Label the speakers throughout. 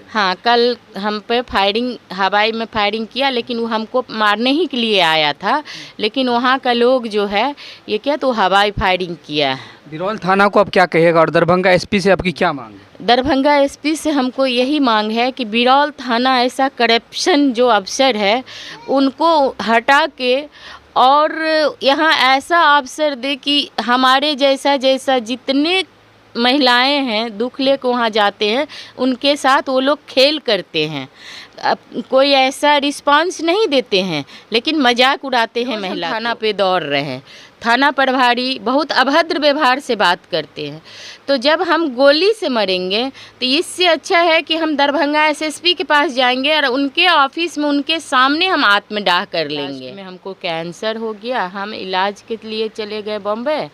Speaker 1: हाँ, कल हम पे फायरिंग, हवाई में फायरिंग किया, लेकिन वो हमको मारने ही के लिए आया था। लेकिन वहाँ का लोग जो है ये क्या, तो हवाई फायरिंग किया है।
Speaker 2: बिरौल थाना को अब क्या कहेगा और दरभंगा एसपी से आपकी क्या मांग है?
Speaker 1: दरभंगा एसपी से हमको यही मांग है कि बिरौल थाना ऐसा करप्शन जो अफसर है उनको हटा के और यहाँ ऐसा अवसर दे कि हमारे जैसा जितने महिलाएं हैं दुख लेकर वहाँ जाते हैं उनके साथ वो लोग खेल करते हैं। अब कोई ऐसा रिस्पांस नहीं देते हैं, लेकिन मजाक उड़ाते हैं। महिला थाना पे दौड़ रहे हैं, थाना प्रभारी बहुत अभद्र व्यवहार से बात करते हैं। तो जब हम गोली से मरेंगे तो इससे अच्छा है कि हम दरभंगा एसएसपी के पास जाएंगे और उनके ऑफिस में उनके सामने हम आत्मदाह कर लेंगे। में हमको कैंसर हो गया, हम इलाज के लिए चले गए बॉम्बे।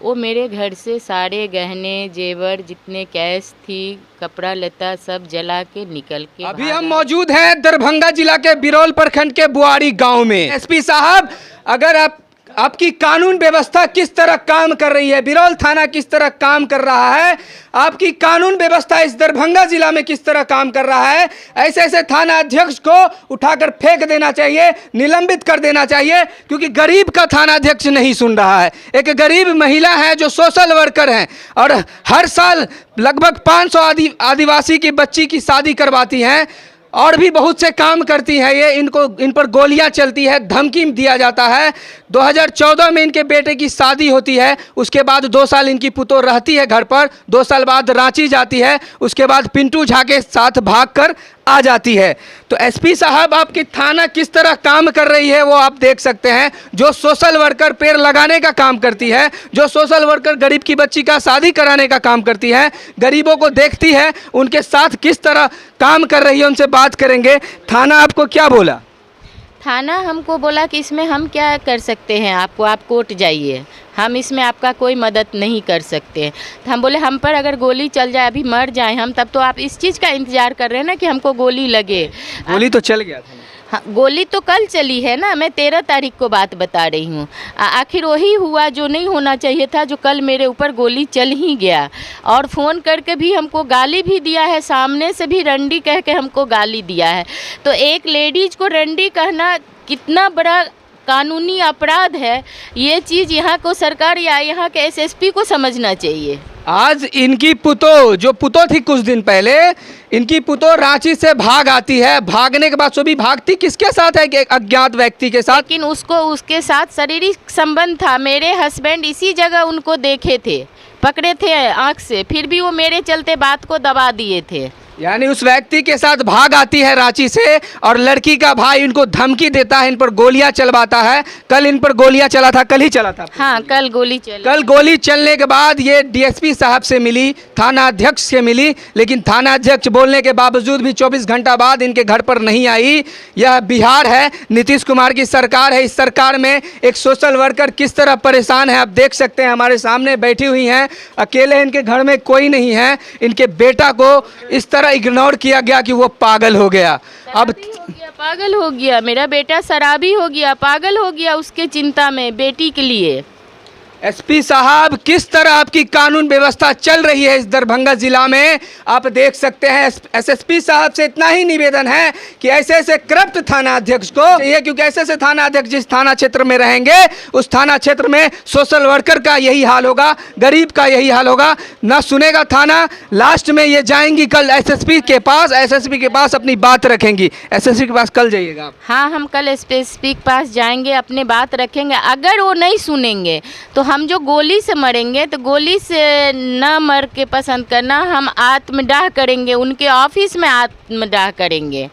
Speaker 1: वो मेरे घर से सारे गहने जेवर जितने कैश थी कपड़ा लता सब जला के निकल के
Speaker 2: अभी हम मौजूद हैं दरभंगा जिला के बिरौल प्रखंड के बुआरी गांव में। एसपी साहब, अगर आपकी कानून व्यवस्था किस तरह काम कर रही है, बिरौल थाना किस तरह काम कर रहा है, आपकी कानून व्यवस्था इस दरभंगा जिला में किस तरह काम कर रहा है, ऐसे थाना अध्यक्ष को उठाकर फेंक देना चाहिए, निलंबित कर देना चाहिए, क्योंकि गरीब का थाना अध्यक्ष नहीं सुन रहा है। एक गरीब महिला है जो सोशल वर्कर हैं और हर साल लगभग 500 आदिवासी की बच्ची की शादी करवाती हैं और भी बहुत से काम करती हैं। ये इन पर गोलियां चलती है, धमकी दिया जाता है। 2014 में इनके बेटे की शादी होती है, उसके बाद 2 साल इनकी पुतोह रहती है घर पर, 2 साल बाद रांची जाती है, उसके बाद पिंटू झा के साथ भागकर आ जाती है। तो एसपी साहब, आपकी थाना किस तरह काम कर रही है वो आप देख सकते हैं। जो सोशल वर्कर पेड़ लगाने का काम करती है, जो सोशल वर्कर गरीब की बच्ची का शादी कराने का काम करती है, गरीबों को देखती है, उनके साथ किस तरह काम कर रही है, उनसे बात करेंगे। थाना आपको क्या बोला?
Speaker 1: थाना हमको बोला कि इसमें हम क्या कर सकते हैं, आप कोर्ट जाइए, हम इसमें आपका कोई मदद नहीं कर सकते। तो हम बोले हम पर अगर गोली चल जाए, अभी मर जाए हम, तब तो आप इस चीज़ का इंतज़ार कर रहे हैं ना कि हमको गोली लगे।
Speaker 2: गोली तो चल गया था।
Speaker 1: हाँ, गोली तो कल चली है ना, मैं 13 तारीख को बात बता रही हूँ। आखिर वही हुआ जो नहीं होना चाहिए था, जो कल मेरे ऊपर गोली चल ही गया। और फ़ोन करके भी हमको गाली भी दिया है, सामने से भी रंडी कह के हमको गाली दिया है। तो एक लेडीज़ को रंडी कहना कितना बड़ा कानूनी अपराध है, ये चीज़ यहाँ को सरकार या यहाँ के एसएसपी को समझना चाहिए।
Speaker 2: आज इनकी पुतोह, जो पुतोह थी कुछ दिन पहले, इनकी पुतोह रांची से भाग आती है। भागने के बाद भी भागती किसके साथ है? एक अज्ञात व्यक्ति के साथ।
Speaker 1: लेकिन उसको उसके साथ शारीरिक संबंध था। मेरे हस्बैंड इसी जगह उनको देखे थे, पकड़े थे आँख से, फिर भी वो मेरे चलते बात को दबा दिए थे।
Speaker 2: यानी उस व्यक्ति के साथ भाग आती है रांची से और लड़की का भाई इनको धमकी देता है, इन पर गोलियां चलवाता है। कल इन पर गोलियां चला था, कल ही चला था।
Speaker 1: हाँ, कल गोली चली।
Speaker 2: कल गोली चलने के बाद ये डीएसपी साहब से मिली, थाना अध्यक्ष से मिली, लेकिन थाना अध्यक्ष बोलने के बावजूद भी 24 घंटा बाद इनके घर पर नहीं आई। यह बिहार है, नीतीश कुमार की सरकार है। इस सरकार में एक सोशल वर्कर किस तरह परेशान है आप देख सकते हैं, हमारे सामने बैठी हुई हैं, अकेले इनके घर में कोई नहीं है। इनके बेटा को इस तरह इग्नोर किया गया कि वो पागल हो गया। अब
Speaker 1: पागल हो गया, मेरा बेटा शराबी हो गया, पागल हो गया उसके चिंता में बेटी के लिए।
Speaker 2: एसपी साहब, किस तरह आपकी कानून व्यवस्था चल रही है इस दरभंगा जिला में आप देख सकते हैं। एसएसपी साहब से इतना ही निवेदन है कि ऐसे करप्ट थाना अध्यक्ष को ये, क्योंकि ऐसे थाना अध्यक्ष जिस थाना क्षेत्र में रहेंगे उस थाना क्षेत्र में सोशल वर्कर का यही हाल होगा, गरीब का यही हाल होगा। ना सुनेगा थाना, लास्ट में ये जाएंगी कल एसएसपी के पास, एसएसपी के पास अपनी बात रखेंगी। एसएसपी के पास कल जाइएगा आप?
Speaker 1: हाँ, हम कल एसएसपी के पास जाएंगे, अपनी बात रखेंगे। अगर वो नहीं सुनेंगे तो हम जो गोली से मरेंगे तो गोली से न मर के पसंद करना, हम आत्मदाह करेंगे, उनके ऑफिस में आत्मदाह करेंगे।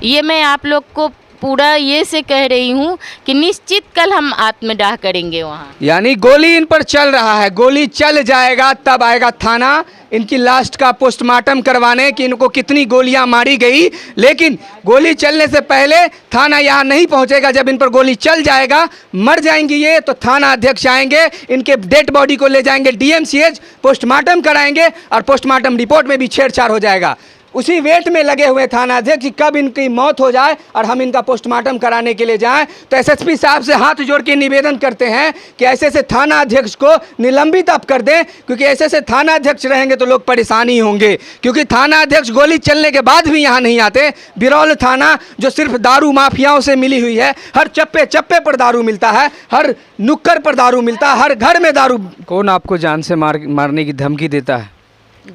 Speaker 1: ये मैं आप लोग को पूरा ये से कह रही हूँ कि निश्चित कल हम आत्मदाह करेंगे वहाँ।
Speaker 2: यानी गोली इन पर चल रहा है, गोली चल जाएगा तब आएगा थाना इनकी लास्ट का पोस्टमार्टम करवाने कि इनको कितनी गोलियां मारी गई। लेकिन गोली चलने से पहले थाना यहाँ नहीं पहुँचेगा। जब इन पर गोली चल जाएगा, मर जाएंगी ये, तो थाना अध्यक्ष आएंगे, इनके डेड बॉडी को ले जाएंगे डीएमसीएच, पोस्टमार्टम कराएंगे और पोस्टमार्टम रिपोर्ट में भी छेड़छाड़ हो जाएगा। उसी वेट में लगे हुए थाना अध्यक्ष कि कब इनकी मौत हो जाए और हम इनका पोस्टमार्टम कराने के लिए जाएं। तो एसएसपी साहब से हाथ जोड़ के निवेदन करते हैं कि ऐसे से थाना अध्यक्ष को निलंबित आप कर दें, क्योंकि ऐसे से थाना अध्यक्ष रहेंगे तो लोग परेशानी होंगे। क्योंकि थाना अध्यक्ष गोली चलने के बाद भी यहाँ नहीं आते। बिरौल थाना जो सिर्फ दारू माफियाओं से मिली हुई है, हर चप्पे चप्पे पर दारू मिलता है, हर नुक्कड़ पर दारू मिलता है, हर घर में दारू। कौन आपको जान से मारने की धमकी देता है?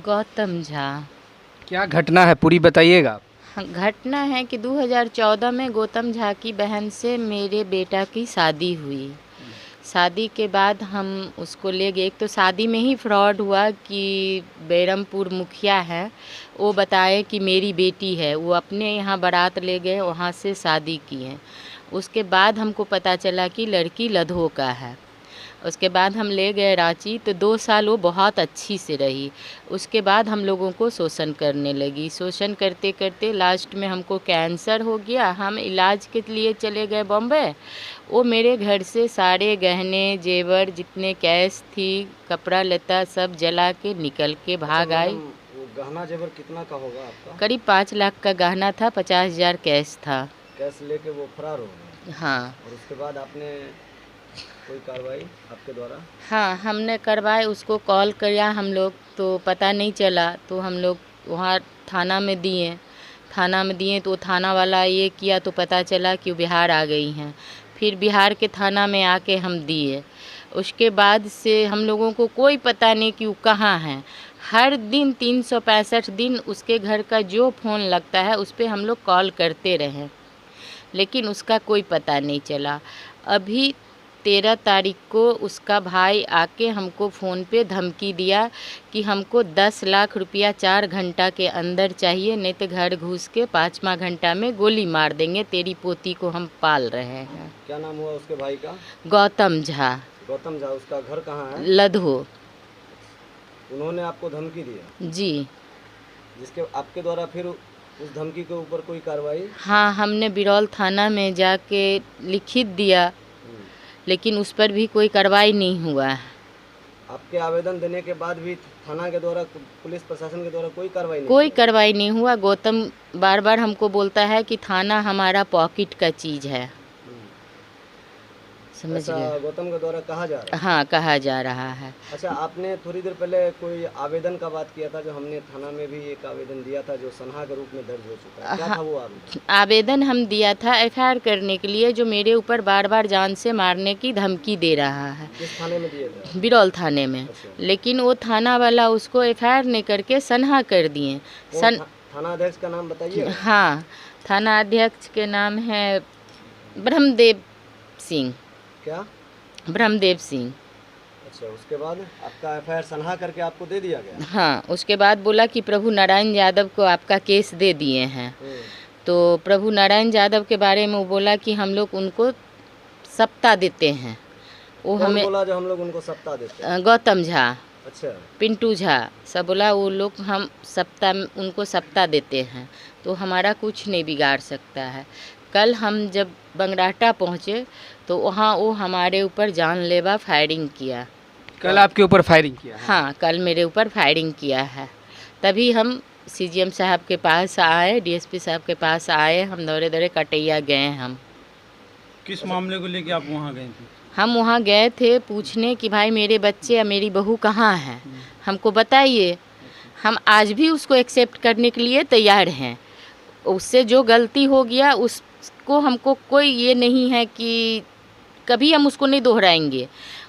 Speaker 1: गौतम झा।
Speaker 2: क्या घटना है पूरी बताइएगा।
Speaker 1: घटना है कि 2014 में गौतम झा की बहन से मेरे बेटा की शादी हुई। शादी के बाद हम उसको ले गए। एक तो शादी में ही फ्रॉड हुआ कि बैरमपुर मुखिया है, वो बताए कि मेरी बेटी है, वो अपने यहाँ बारात ले गए, वहाँ से शादी की है। उसके बाद हमको पता चला कि लड़की लधो का है। उसके बाद हम ले गए रांची, तो 2 साल वो बहुत अच्छी से रही। उसके बाद हम लोगों को शोषण करने लगी। शोषण करते करते लास्ट में हमको कैंसर हो गया। हम इलाज के लिए चले गए बॉम्बे। वो मेरे घर से सारे गहने जेवर जितने कैश थी, कपड़ा लता सब जला के निकल के भाग आई।
Speaker 3: गहना जेवर कितना का होगा आपका?
Speaker 1: करीब 5 लाख का गहना था, 50,000 कैश था।
Speaker 3: कैश लेके वो फरार हो गए?
Speaker 1: हाँ।
Speaker 3: और उसके बाद आपने कोई कार्रवाई आपके द्वारा?
Speaker 1: हाँ, हमने करवाए। उसको कॉल किया हम लोग, तो पता नहीं चला। तो हम लोग वहाँ थाना में दिए तो थाना वाला ये किया तो पता चला कि वो बिहार आ गई हैं। फिर बिहार के थाना में आके हम दिए। उसके बाद से हम लोगों को कोई पता नहीं कि वो कहाँ हैं। हर दिन 365 दिन उसके घर का जो फ़ोन लगता है उस पर हम लोग कॉल करते रहे, लेकिन उसका कोई पता नहीं चला। अभी 13 तारीख को उसका भाई आके हमको फ़ोन पे धमकी दिया कि हमको 10 लाख रुपया 4 घंटा के अंदर चाहिए, नहीं तो घर घुस के 5वां घंटा में गोली मार देंगे, तेरी पोती को हम पाल रहे हैं।
Speaker 3: क्या नाम हुआ उसके भाई का?
Speaker 1: गौतम झा।
Speaker 3: गौतम झा। उसका घर कहाँ है?
Speaker 1: लधो।
Speaker 3: उन्होंने आपको धमकी दिया?
Speaker 1: जी।
Speaker 3: जिसके आपके द्वारा फिर उस धमकी के ऊपर कोई कार्रवाई?
Speaker 1: हाँ, हमने बिरौल थाना में जाके लिखित दिया, लेकिन उस पर भी कोई कार्रवाई नहीं हुआ।
Speaker 3: आपके आवेदन देने के बाद भी थाना के द्वारा, पुलिस प्रशासन के द्वारा कोई कार्रवाई नहीं?
Speaker 1: कोई कार्रवाई नहीं हुआ। गौतम बार बार हमको बोलता है कि थाना हमारा पॉकेट का चीज़ है। समझ गए?
Speaker 3: गौतम के द्वारा कहा जा रहा है?
Speaker 1: हाँ, कहा जा रहा है।
Speaker 3: अच्छा, आपने थोड़ी देर पहले कोई आवेदन का बात किया था, जो हमने थाना में भी एक आवेदन दिया था जो सनहा के रूप में दर्ज हो चुका है। क्या था वो आवेदन?
Speaker 1: आवेदन हम दिया था एफआईआर करने के लिए, जो मेरे ऊपर बार बार जान से मारने की धमकी दे रहा है।
Speaker 3: किस थाने में दिए थे?
Speaker 1: बिरौल थाने में।
Speaker 3: अच्छा।
Speaker 1: लेकिन वो थाना वाला उसको एफआईआर नहीं करके सनहा कर दिए।
Speaker 3: थाना अध्यक्ष का नाम बताइए।
Speaker 1: हाँ, थाना अध्यक्ष के नाम है ब्रह्मदेव सिंह।
Speaker 3: क्या?
Speaker 1: ब्रह्मदेव सिंह।
Speaker 3: अच्छा, उसके बाद आपका एफआईआर सनहा करके आपको दे दिया गया?
Speaker 1: हाँ, उसके बाद बोला कि प्रभु नारायण यादव को आपका केस दे दिए हैं। तो प्रभु नारायण यादव के बारे में वो बोला कि हम लोग उनको सप्ताह देते हैं। वो हमें
Speaker 3: बोला जो हम लोग उनको सप्ताह देते हैं?
Speaker 1: गौतम झा।
Speaker 3: अच्छा।
Speaker 1: पिंटू झा सब बोला वो लोग हम उनको सप्ताह देते हैं, तो हमारा कुछ नहीं बिगाड़ सकता है। कल हम जब बंगराटा पहुँचे तो वहाँ वो हमारे ऊपर जानलेवा फायरिंग किया।
Speaker 2: कल आपके ऊपर फायरिंग किया?
Speaker 1: हाँ, कल मेरे ऊपर फायरिंग किया है। तभी हम सीजीएम साहब के पास आए, डीएसपी साहब के पास आए। हम दौड़े दौड़े कटैया गए। हम
Speaker 4: किस मामले को लेके आप वहाँ गए थे?
Speaker 1: हम वहाँ गए थे पूछने कि भाई मेरे बच्चे या मेरी बहू कहाँ हैं, हमको बताइए। हम आज भी उसको एक्सेप्ट करने के लिए तैयार हैं। उससे जो गलती हो गया उसको हमको कोई ये नहीं है कि कभी हम उसको नहीं दोहराएंगे।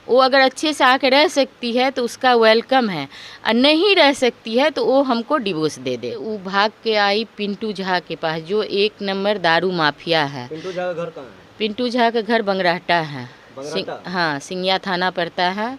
Speaker 1: वो अगर अच्छे से आके रह सकती है तो उसका वेलकम है, और नहीं रह सकती है तो वो हमको डिवोर्स दे दे। वो भाग के आई पिंटू झा के पास, जो 1 नंबर दारू माफिया है।
Speaker 3: पिंटू झा का घर कहाँ है?
Speaker 1: पिंटू झा का घर बंगराटा है। हाँ, सिंगिया थाना पड़ता है।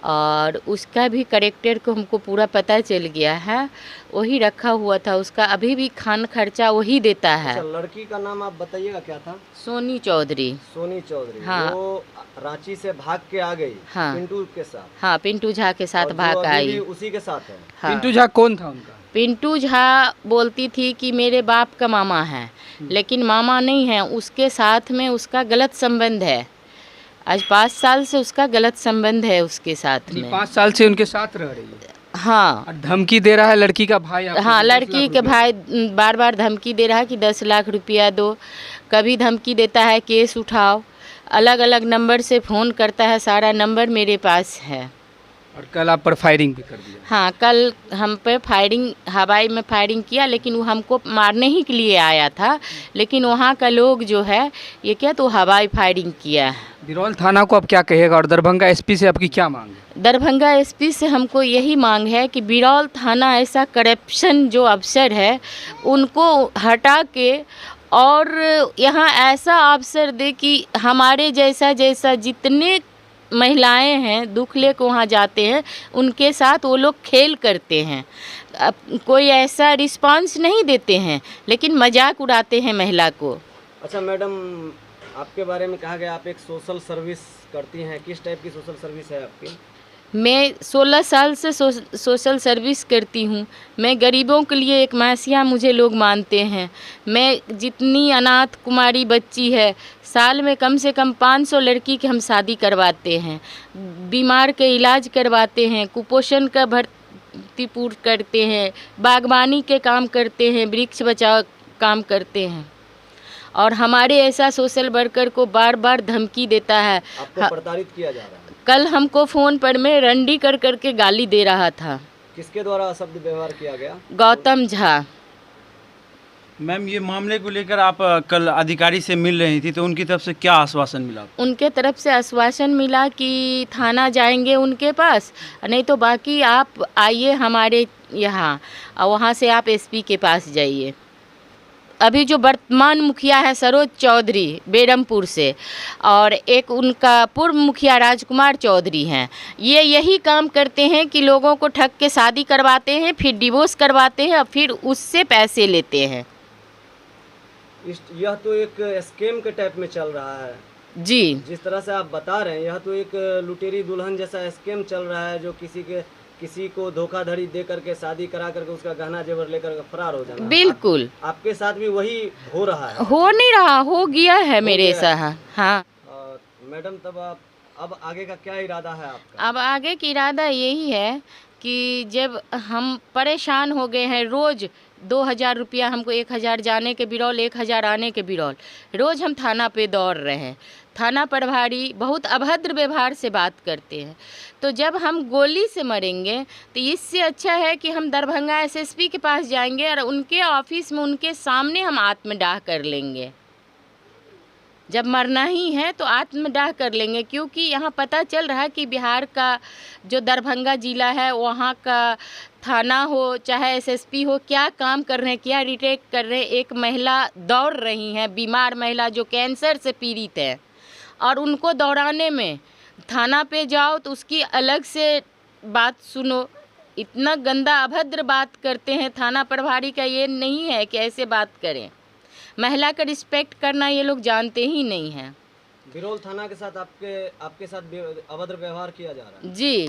Speaker 1: और उसका भी करेक्टर को हमको पूरा पता चल गया है। वही रखा हुआ था, उसका अभी भी खान खर्चा वही देता है।
Speaker 3: अच्छा, लड़की का नाम आप बताइएगा क्या था?
Speaker 1: सोनी चौधरी।
Speaker 3: सोनी चौधरी।
Speaker 1: हाँ।
Speaker 3: वो रांची से भाग के आ गई?
Speaker 1: हाँ।
Speaker 3: पिंटू के साथ?
Speaker 1: हाँ, पिंटू झा के साथ भाग आई।
Speaker 3: उसी के साथ है?
Speaker 1: हाँ।
Speaker 2: पिंटू झा कौन था उनका?
Speaker 1: पिंटू झा बोलती थी कि मेरे बाप का मामा है, लेकिन मामा नहीं है। उसके साथ में उसका गलत संबंध है। आज 5 साल से उसका गलत संबंध है उसके साथ में।
Speaker 2: 5 साल से उनके साथ रह रही है?
Speaker 1: हाँ
Speaker 2: और धमकी दे रहा है लड़की का भाई आपको
Speaker 1: हाँ,
Speaker 2: 10 लाख
Speaker 1: लड़की के
Speaker 2: रुपए?
Speaker 1: भाई बार बार धमकी दे रहा है कि 10 लाख रुपया दो। कभी धमकी देता है केस उठाओ, अलग अलग नंबर से फ़ोन करता है, सारा नंबर मेरे पास है।
Speaker 2: और कल आप पर फायरिंग भी कर दिया।
Speaker 1: हाँ, कल हम पे फायरिंग, हवाई में फायरिंग किया, लेकिन वो हमको मारने ही के लिए आया था, लेकिन वहाँ का लोग जो है ये क्या, तो हवाई फायरिंग किया है।
Speaker 2: बिरौल थाना को अब क्या कहेगा और दरभंगा एसपी से आपकी क्या मांग है?
Speaker 1: दरभंगा एसपी से हमको यही मांग है कि बिरौल थाना ऐसा करप्शन जो अफसर है उनको हटा के और यहाँ ऐसा अफसर दे कि हमारे जैसा जितने महिलाएं हैं दुख लेकर वहाँ जाते हैं उनके साथ वो लोग खेल करते हैं। अब कोई ऐसा रिस्पांस नहीं देते हैं, लेकिन मजाक उड़ाते हैं महिला को।
Speaker 3: अच्छा मैडम, आपके बारे में कहा गया आप एक सोशल सर्विस करती हैं, किस टाइप की सोशल सर्विस है आपकी?
Speaker 1: मैं 16 साल से सोशल सर्विस करती हूँ। मैं गरीबों के लिए एक मासिया मुझे लोग मानते हैं। मैं जितनी अनाथ कुमारी बच्ची है, साल में कम से कम 500 लड़की की हम शादी करवाते हैं, बीमार के इलाज करवाते हैं, कुपोषण का भर्ती पूर्ण करते हैं, बागवानी के काम करते हैं, वृक्ष बचाव काम करते हैं। और हमारे ऐसा सोशल वर्कर को बार बार धमकी देता है।
Speaker 3: आपको प्रताड़ित किया जा रहा है?
Speaker 1: कल हमको फ़ोन पर में रंडी कर करके गाली दे रहा था।
Speaker 3: किसके द्वारा अशब्द व्यवहार किया गया?
Speaker 1: गौतम झा।
Speaker 4: मैम, ये मामले को लेकर आप कल अधिकारी से मिल रही थी, तो उनकी तरफ से क्या आश्वासन मिला?
Speaker 1: उनके तरफ से आश्वासन मिला कि थाना जाएंगे उनके पास, नहीं तो बाकी आप आइए हमारे यहाँ और वहाँ से आप एसपी के पास जाइए। अभी जो वर्तमान मुखिया है सरोज चौधरी बेरमपुर से, और एक उनका पूर्व मुखिया राजकुमार चौधरी हैं, ये यही काम करते हैं कि लोगों को ठग के शादी करवाते हैं, फिर डिवोर्स करवाते हैं और फिर उससे पैसे लेते हैं।
Speaker 3: यह तो एक स्कैम के टाइप में चल रहा है
Speaker 1: जी।
Speaker 3: जिस तरह से आप बता रहे हैं, यह तो एक लुटेरी दुल्हन जैसा स्कैम चल रहा है, जो किसी को धोखाधड़ी दे करके शादी करा करके उसका गहना जेवर लेकर फरार हो जाना।
Speaker 1: बिल्कुल।
Speaker 3: आपके साथ भी वही हो रहा है?
Speaker 1: हो नहीं रहा, हो गया है मेरे साथ। हाँ
Speaker 3: मैडम, तब अब आगे का क्या इरादा है आपका?
Speaker 1: अब आगे की इरादा यही है कि जब हम परेशान हो गए हैं, रोज़ 2000 रुपया हमको, 1000 जाने के बिरौल, 1000 आने के बिरौल, रोज़ हम थाना पे दौड़ रहे हैं। थाना प्रभारी बहुत अभद्र व्यवहार से बात करते हैं। तो जब हम गोली से मरेंगे तो इससे अच्छा है कि हम दरभंगा एसएसपी के पास जाएंगे और उनके ऑफिस में उनके सामने हम आत्मदाह कर लेंगे। जब मरना ही है तो आत्मदाह कर लेंगे, क्योंकि यहाँ पता चल रहा है कि बिहार का जो दरभंगा ज़िला है वहाँ का थाना हो चाहे एसएसपी हो, क्या काम कर रहे हैं, क्या डिटेक्ट कर रहे हैं। एक महिला दौड़ रही हैं, बीमार महिला जो कैंसर से पीड़ित है, और उनको दौड़ाने में थाना पे जाओ तो उसकी अलग से बात सुनो। इतना गंदा अभद्र बात करते हैं। थाना प्रभारी का ये नहीं है कि ऐसे बात करें। महिला का रिस्पेक्ट करना ये लोग जानते ही नहीं हैं।
Speaker 3: बिरौल थाना के साथ आपके साथ अभद्र व्यवहार किया जा रहा है?
Speaker 1: जी।